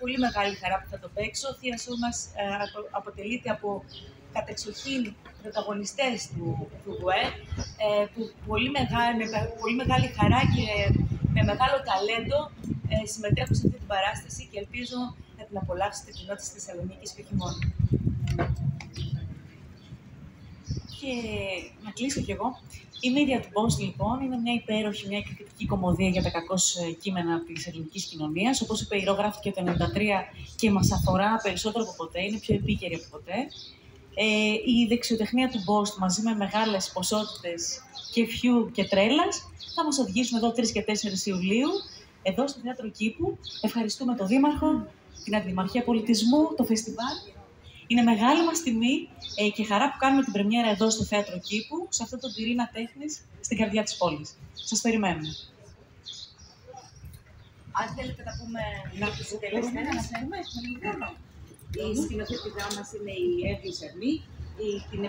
πολύ μεγάλη χαρά που θα το παίξω. Ο Θεία Σού μας αποτελείται από κατεξοχήν πρωταγωνιστές του ΓΟΕ, που με πολύ μεγάλη χαρά και με μεγάλο ταλέντο συμμετέχουν σε αυτή την παράσταση και ελπίζω να την απολαύσετε το κοινό της Θεσσαλονίκης και όχι μόνο. Και να κλείσω κι εγώ. Η Media του Post, λοιπόν, είναι μια υπέροχη, μια εκρηκτική κωμωδία για τα κακώς κείμενα της ελληνικής κοινωνίας. Όπως είπε, η Ρο γράφτηκε το 1993 και μας αφορά περισσότερο από ποτέ, είναι πιο επίκαιρη από ποτέ. Η δεξιοτεχνία του Post μαζί με μεγάλες ποσότητες και φιού και τρέλας θα μας οδηγήσουν εδώ 3 και 4 Ιουλίου, εδώ στο Θέατρο Κήπου. Ευχαριστούμε τον Δήμαρχο, την Αντιδημαρχία Πολιτισμού, το φεστιβάλ. Είναι μεγάλη μας τιμή και χαρά που κάνουμε την πρεμιέρα εδώ στο Θέατρο Κήπου, σε αυτόν τον πυρήνα τέχνης, στην καρδιά της πόλης. Σας περιμένουμε. Αν θέλετε να πούμε να τους συντελέσετε, να ξέρουμε, έχουμε λίγο χρόνο. Η σκηνοθέτηδά μας είναι η Εύη Σερμή, την